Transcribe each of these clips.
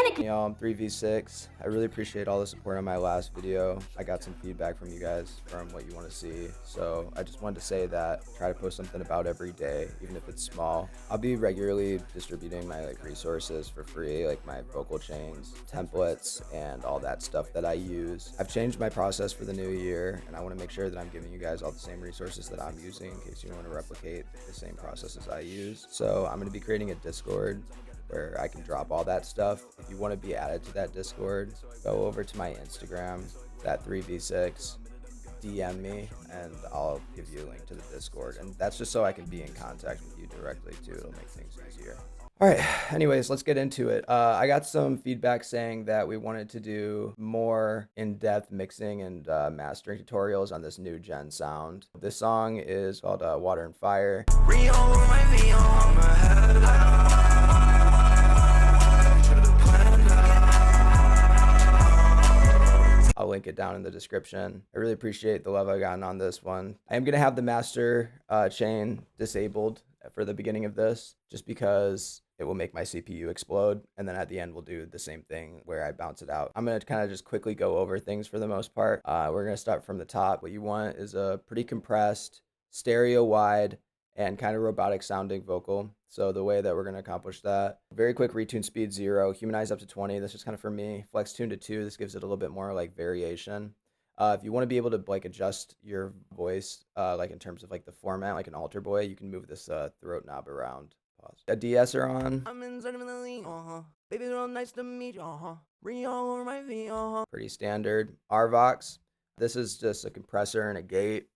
Manic. Y'all, I'm 3v6. I really appreciate all the support on my last video. I got some feedback from you guys from what you want to see. So I just wanted to say that try to post something about every day, even if it's small. I'll be regularly distributing my resources for free, like my vocal chains, templates, and all that stuff that I use. I've changed my process for the new year, and I want to make sure that I'm giving you guys all the same resources that I'm using in case you want to replicate the same processes I use. So I'm going to be creating a Discord where I can drop all that stuff. If you want to be added to that Discord, go over to my Instagram, that 3v6, DM me, and I'll give you a link to the Discord. And that's just so I can be in contact with you directly too. It'll make things easier. All right, anyways, let's get into it. I got some feedback saying that we wanted to do more in-depth mixing and mastering tutorials on this new gen sound. This song is called Water and Fire. I'll link it down in the description. I really appreciate the love I've gotten on this one. I am gonna have the master chain disabled for the beginning of this, just because it will make my CPU explode. And then at the end, we'll do the same thing where I bounce it out. I'm gonna kind of just quickly go over things for the most part. We're gonna start from the top. What you want is a pretty compressed, stereo wide, and kind of robotic sounding vocal. So the way that we're going to accomplish that, very quick retune speed 0, humanize up to 20. That's just kind of for me. Flex tune to 2. This gives it a little bit more like variation. If you want to be able to like adjust your voice, like in terms of like the format, like an altar boy, you can move this throat knob around. Pause. A de-esser on. Baby girl, nice to meet you. Pretty standard. RVox. This is just a compressor and a gate.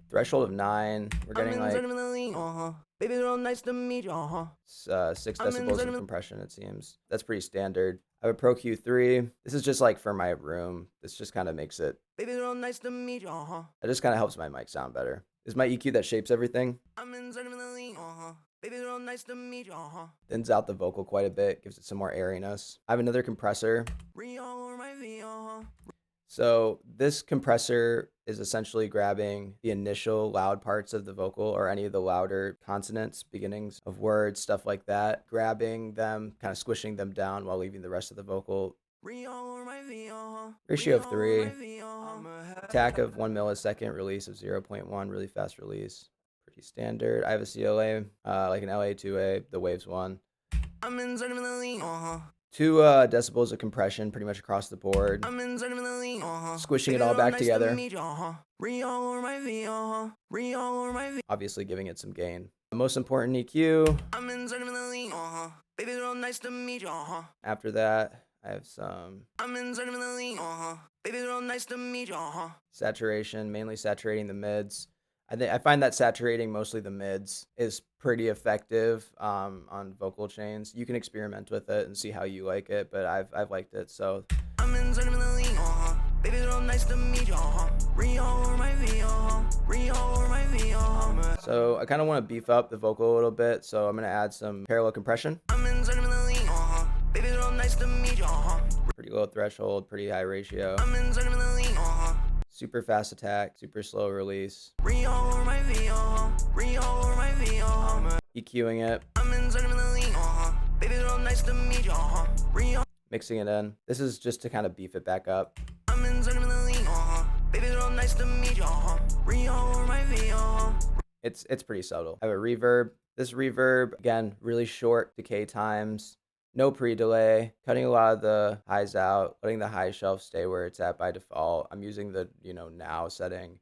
Threshold of 9. We're getting like baby girl, nice to meet you. 6 decibels of compression, it seems. That's pretty standard. I have a Pro Q3. This is just like for my room. This just kind of makes it. Baby girl, nice to meet you. It just kind of helps my mic sound better. This is my EQ that shapes everything. Baby girl, nice to meet you. Thins out the vocal quite a bit, gives it some more airiness. I have another compressor. So this compressor is essentially grabbing the initial loud parts of the vocal or any of the louder consonants, beginnings of words, stuff like that, grabbing them, kind of squishing them down while leaving the rest of the vocal. Ratio of 3, attack of 1 millisecond, release of 0.1, really fast release. Pretty standard. I have a CLA, like an LA2A, the Waves 1. 2 decibels of compression pretty much across the board. Squishing it all back together. Obviously giving it some gain. The most important EQ. After that, I have some saturation, mainly saturating the mids. I find that saturating mostly the mids is pretty effective on vocal chains. You can experiment with it and see how you like it, but I've liked it. So so I kind of want to beef up the vocal a little bit, so I'm gonna add some parallel compression. Pretty low threshold, pretty high ratio. Super fast attack, super slow release. EQing it. Mixing it in. This is just to kind of beef it back up. It's pretty subtle. I have a reverb. This reverb, again, really short decay times. No pre-delay, cutting a lot of the highs out, letting the high shelf stay where it's at by default. I'm using the, now setting.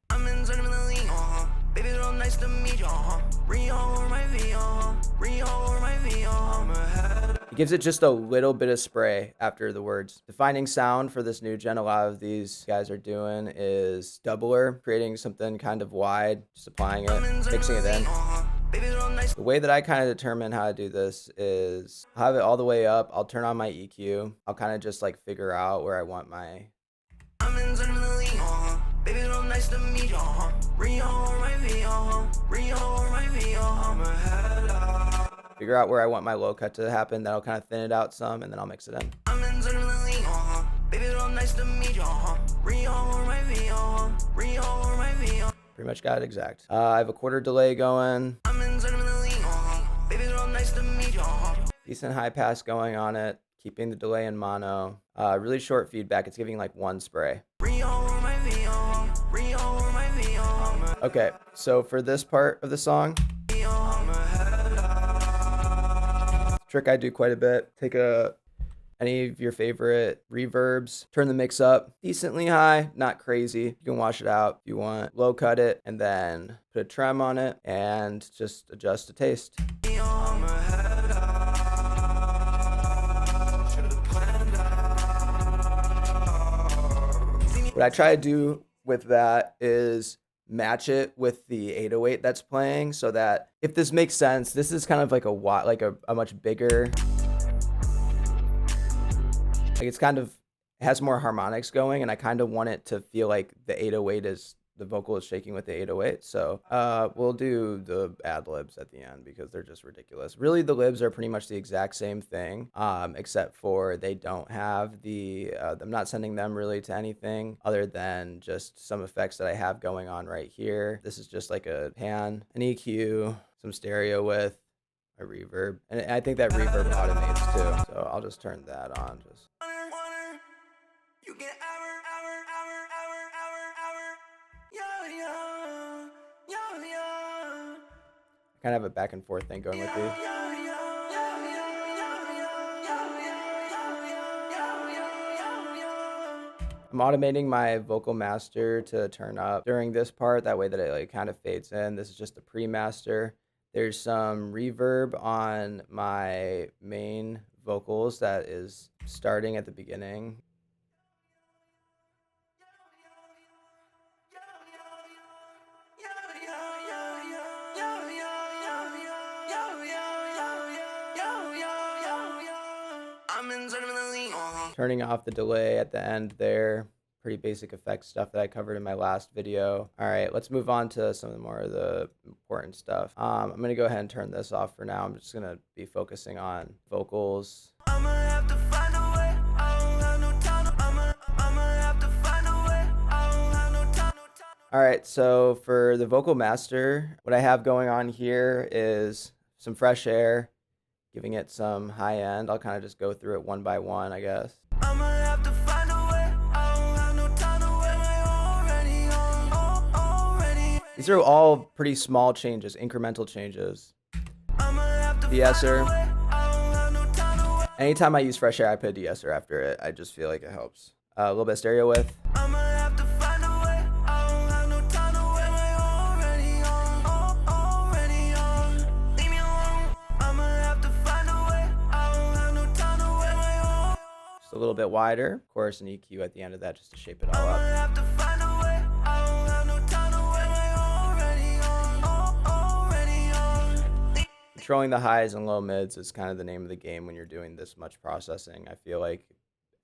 It gives it just a little bit of spray after the words. Defining sound for this new gen, a lot of these guys are doing is doubler, creating something kind of wide, just applying it, mixing it in. The way that I kind of determine how to do this is I'll have it all the way up. I'll turn on my EQ. I'll kind of just like figure out where I want my. Figure out where I want my low cut to happen. Then I'll kind of thin it out some, and then I'll mix it in. Pretty much got it exact. I have a quarter delay going. Decent high pass going on it, keeping the delay in mono. Really short feedback. It's giving like one spray. Okay, so for this part of the song, trick I do quite a bit. Take any of your favorite reverbs, turn the mix up decently high, not crazy. You can wash it out if you want. Low cut it and then put a trem on it and just adjust to taste. What I try to do with that is match it with the 808 that's playing, so that if this makes sense, this is kind of like a much bigger, like it's kind of, it has more harmonics going, and I kind of want it to feel like the 808 is, the vocal is shaking with the 808. So we'll do the ad libs at the end because they're just ridiculous. Really, the libs are pretty much the exact same thing, except for they don't have the, I'm not sending them really to anything other than just some effects that I have going on right here. This is just like a pan, an EQ, some stereo with a reverb, and I think that reverb automates too. So I'll just turn that on. Just kind of have a back and forth thing going with these. I'm automating my vocal master to turn up during this part. That way that it like kind of fades in. This is just the pre-master. There's some reverb on my main vocals that is starting at the beginning. Turning off the delay at the end there. Pretty basic effects stuff that I covered in my last video. All right, let's move on to some of the more of the important stuff. I'm gonna go ahead and turn this off for now. I'm just gonna be focusing on vocals. All right, so for the vocal master, what I have going on here is some fresh air, giving it some high end. I'll kind of just go through it one by one, I guess. These are all pretty small changes, incremental changes. De-esser. Anytime I use fresh air, I put a de-esser after it. I just feel like it helps. A little bit of stereo width. Just a little bit wider. Of course, an EQ at the end of that just to shape it all up. Controlling the highs and low mids is kind of the name of the game when you're doing this much processing. I feel like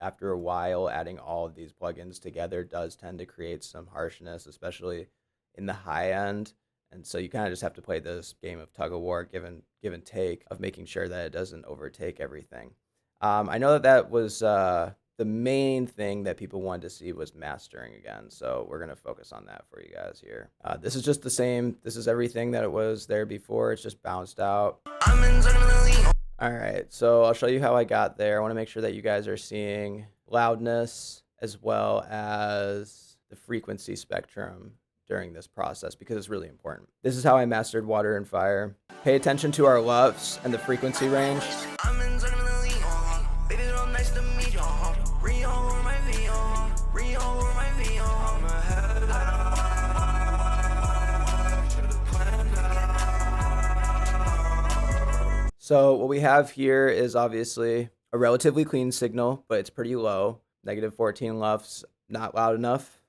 after a while, adding all of these plugins together does tend to create some harshness, especially in the high end. And so you kind of just have to play this game of tug of war, give and take, of making sure that it doesn't overtake everything. I know that was the main thing that people wanted to see was mastering again. So we're going to focus on that for you guys here. This is just the same. This is everything that it was there before. It's just bounced out. All right, so I'll show you how I got there. I want to make sure that you guys are seeing loudness as well as the frequency spectrum during this process because it's really important. This is how I mastered Water and Fire. Pay attention to our LUFs and the frequency range. So what we have here is obviously a relatively clean signal, but it's pretty low. -14 LUFs, not loud enough.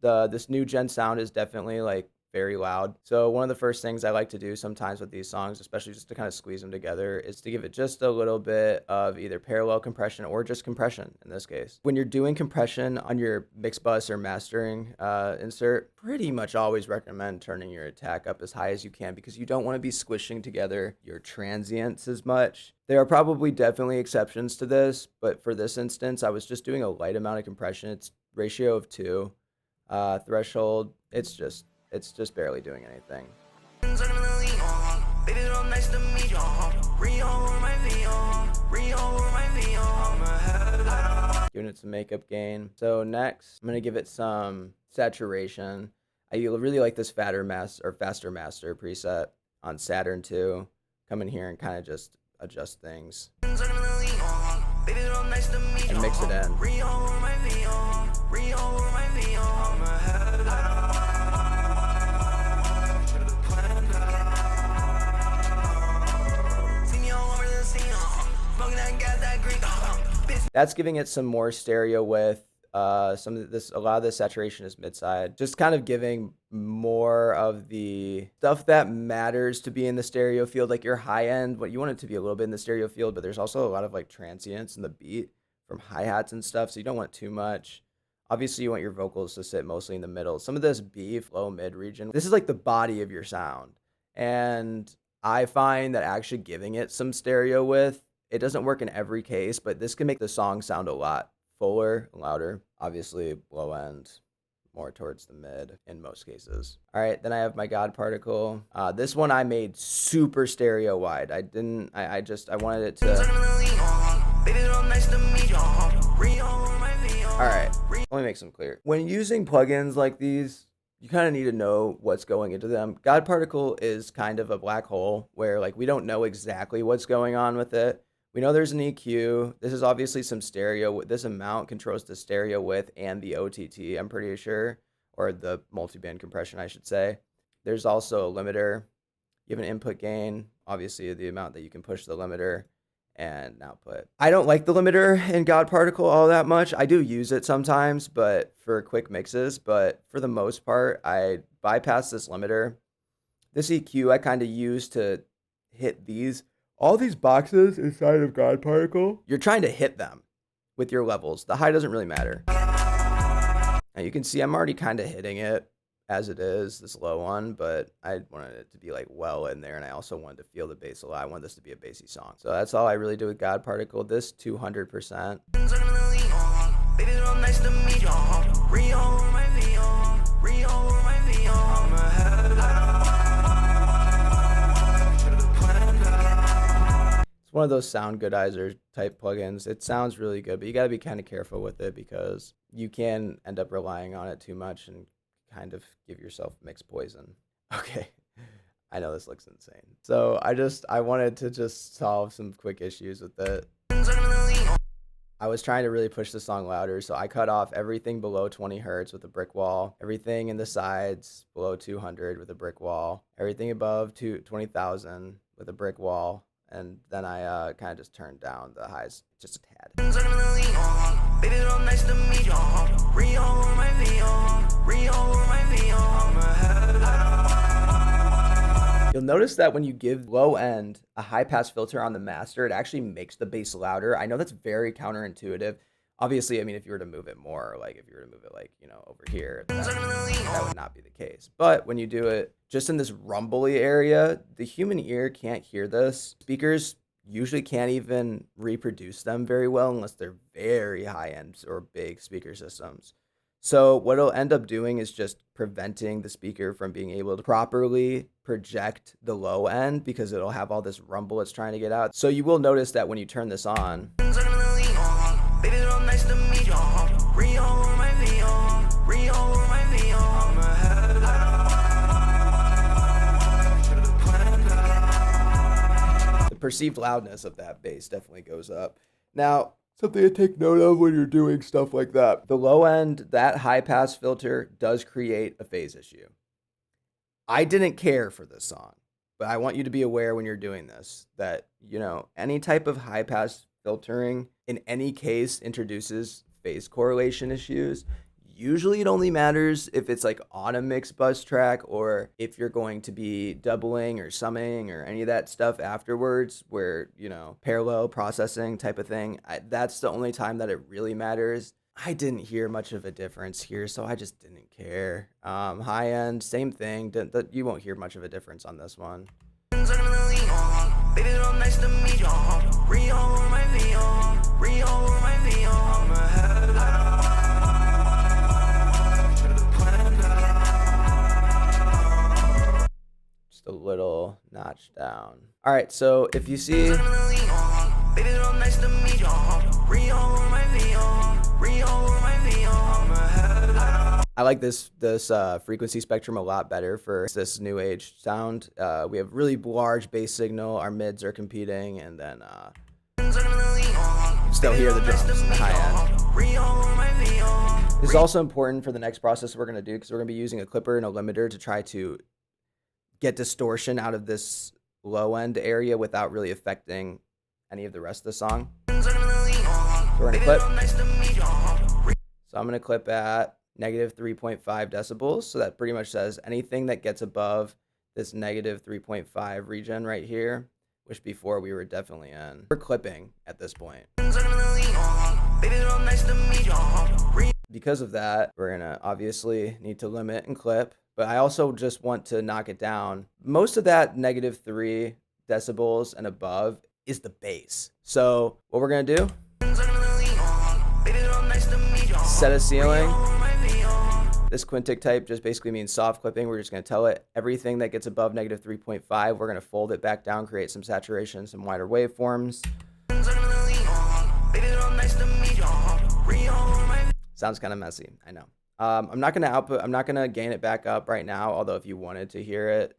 This new gen sound is definitely like very loud. So one of the first things I like to do sometimes with these songs, especially just to kind of squeeze them together, is to give it just a little bit of either parallel compression or just compression in this case. When you're doing compression on your mix bus or mastering insert, pretty much always recommend turning your attack up as high as you can because you don't want to be squishing together your transients as much. There are probably definitely exceptions to this, but for this instance, I was just doing a light amount of compression. It's ratio of 2. Threshold, it's just barely doing anything. Baby girl, nice to meet you. giving it some makeup gain. So next, I'm gonna give it some saturation. I really like this faster master preset on Saturn 2. Come in here and kind of just adjust things and mix it in. That's giving it some more stereo width. A lot of the saturation is mid-side, just kind of giving more of the stuff that matters to be in the stereo field, like your high end, what you want it to be a little bit in the stereo field, but there's also a lot of like transients in the beat from hi-hats and stuff, so you don't want too much. Obviously you want your vocals to sit mostly in the middle. Some of this beef, low mid region, this is like the body of your sound, and I find that actually giving it some stereo width, it doesn't work in every case, but this can make the song sound a lot fuller, louder. Obviously, low end, more towards the mid in most cases. All right, then I have my God particle. This one I made super stereo wide. I wanted it to. All right, let me make some clear. When using plugins like these, you kind of need to know what's going into them. God particle is kind of a black hole where like we don't know exactly what's going on with it. We know there's an EQ. This is obviously some stereo. This amount controls the stereo width and the OTT, I'm pretty sure, or the multiband compression, I should say. There's also a limiter. You have an input gain, obviously the amount that you can push the limiter, and an output. I don't like the limiter in God particle all that much. I do use it sometimes, but for quick mixes, but for the most part, I bypass this limiter. This EQ I kind of use to hit these. All these boxes inside of God particle, you're trying to hit them with your levels. The high doesn't really matter. And you can see I'm already kind of hitting it as it is, this low one, but I wanted it to be like well in there, and I also wanted to feel the bass a lot. I wanted this to be a bassy song. So that's all I really do with God particle. This 200%. It's one of those sound goodizer type plugins. It sounds really good, but you got to be kind of careful with it because you can end up relying on it too much and kind of give yourself mixed poison. Okay, I know this looks insane. So I wanted to just solve some quick issues with it. I was trying to really push the song louder, so I cut off everything below 20 hertz with a brick wall, everything in the sides below 200 with a brick wall, everything above 20,000 with a brick wall. And then I kind of just turned down the highs just a tad. You'll notice that when you give low end a high pass filter on the master, it actually makes the bass louder. I know that's very counterintuitive. Obviously, I mean, if you were to move it more, like if you were to move it like, you know, over here, that would not be the case. But when you do it just in this rumbly area, the human ear can't hear this. Speakers usually can't even reproduce them very well unless they're very high end or big speaker systems. So what it'll end up doing is just preventing the speaker from being able to properly project the low end because it'll have all this rumble it's trying to get out. So you will notice that when you turn this on, the perceived loudness of that bass definitely goes up. Now, something to take note of when you're doing stuff like that. The low end, that high pass filter does create a phase issue. I didn't care for this song, but I want you to be aware when you're doing this that, you know, any type of high pass filtering in any case introduces phase correlation issues. Usually it only matters if it's like on a mixed bus track or if you're going to be doubling or summing or any of that stuff afterwards where, you know, parallel processing type of thing. That's the only time that it really matters. I didn't hear much of a difference here, so I just didn't care. High end, same thing. You won't hear much of a difference on this one. Just a little notch down. All right, so if you see, I like this frequency spectrum a lot better for this new age sound. We have really large bass signal, our mids are competing, and then you can still hear the drums in the high end. This is also important for the next process we're going to do, because we're going to be using a clipper and a limiter to try to get distortion out of this low end area without really affecting any of the rest of the song. So we're going to clip. So I'm going to clip at negative 3.5 decibels. So that pretty much says anything that gets above this negative 3.5 region right here, which before we were definitely in. We're clipping at this point. Because of that, we're gonna obviously need to limit and clip, but I also just want to knock it down. Most of that negative 3 decibels and above is the bass. So what we're gonna do, set a ceiling. This quintic type just basically means soft clipping. We're just going to tell it everything that gets above negative 3.5. We're going to fold it back down, create some saturation, some wider waveforms. Sounds kind of messy, I know. I'm not going to gain it back up right now, although if you wanted to hear it.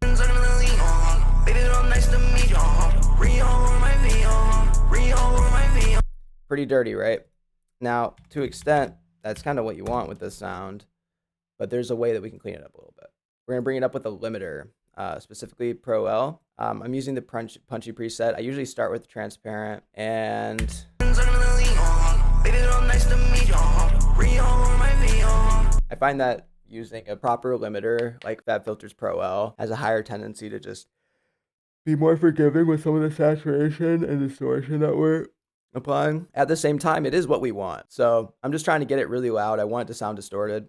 Pretty dirty, right? Now, to an extent, that's kind of what you want with this sound, but there's a way that we can clean it up a little bit. We're going to bring it up with a limiter, specifically Pro L. I'm using the punchy preset. I usually start with transparent, and I find that using a proper limiter like FabFilter's Pro L has a higher tendency to just be more forgiving with some of the saturation and distortion that we're applying. At the same time, it is what we want. So I'm just trying to get it really loud. I want it to sound distorted.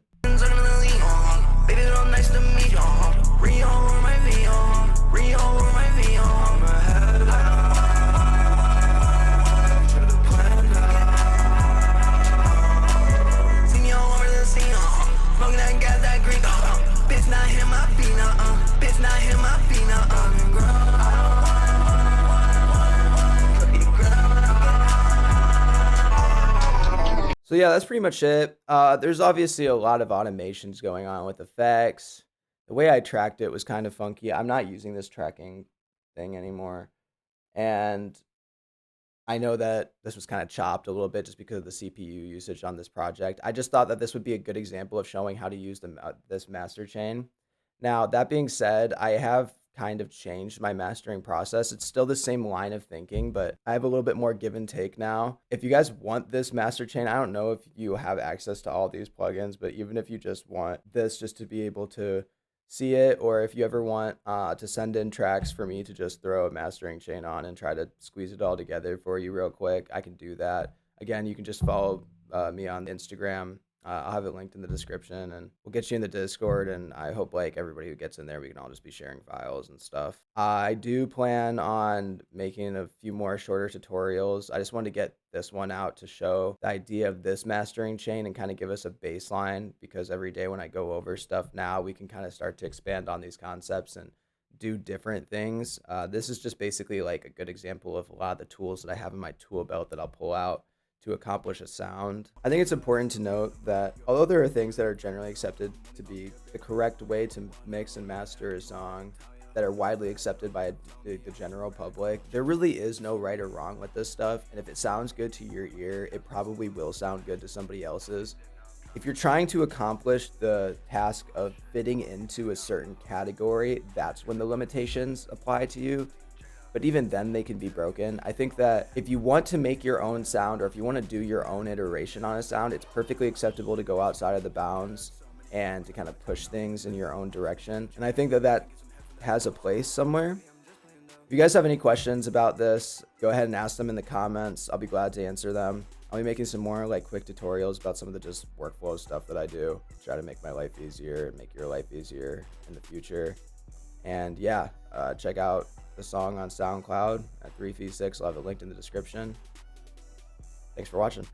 So yeah, that's pretty much it. There's obviously a lot of automations going on with effects. The way I tracked it was kind of funky. I'm not using this tracking thing anymore. And I know that this was kind of chopped a little bit just because of the CPU usage on this project. I just thought that this would be a good example of showing how to use this master chain. Now, that being said, I have kind of changed my mastering process. It's still the same line of thinking, but I have a little bit more give and take now. If you guys want this master chain, I don't know if you have access to all these plugins, but even if you just want this just to be able to see it, or if you ever want to send in tracks for me to just throw a mastering chain on and try to squeeze it all together for you real quick, I can do that. Again, you can just follow me on Instagram. I'll have it linked in the description, and we'll get you in the Discord, and I hope like everybody who gets in there, we can all just be sharing files and stuff. I do plan on making a few more shorter tutorials. I just wanted to get this one out to show the idea of this mastering chain and kind of give us a baseline, because every day when I go over stuff now, we can kind of start to expand on these concepts and do different things. This is just basically like a good example of a lot of the tools that I have in my tool belt that I'll pull out to accomplish a sound. I think it's important to note that although there are things that are generally accepted to be the correct way to mix and master a song that are widely accepted by the general public, there really is no right or wrong with this stuff. And if it sounds good to your ear, it probably will sound good to somebody else's. If you're trying to accomplish the task of fitting into a certain category, that's when the limitations apply to you. But even then, they can be broken. I think that if you want to make your own sound, or if you want to do your own iteration on a sound, it's perfectly acceptable to go outside of the bounds and to kind of push things in your own direction. And I think that that has a place somewhere. If you guys have any questions about this, go ahead and ask them in the comments. I'll be glad to answer them. I'll be making some more like quick tutorials about some of the just workflow stuff that I do. Try to make my life easier and make your life easier in the future. And yeah, check out the song on SoundCloud at 3 Feet 6. I'll have it linked in the description. Thanks for watching.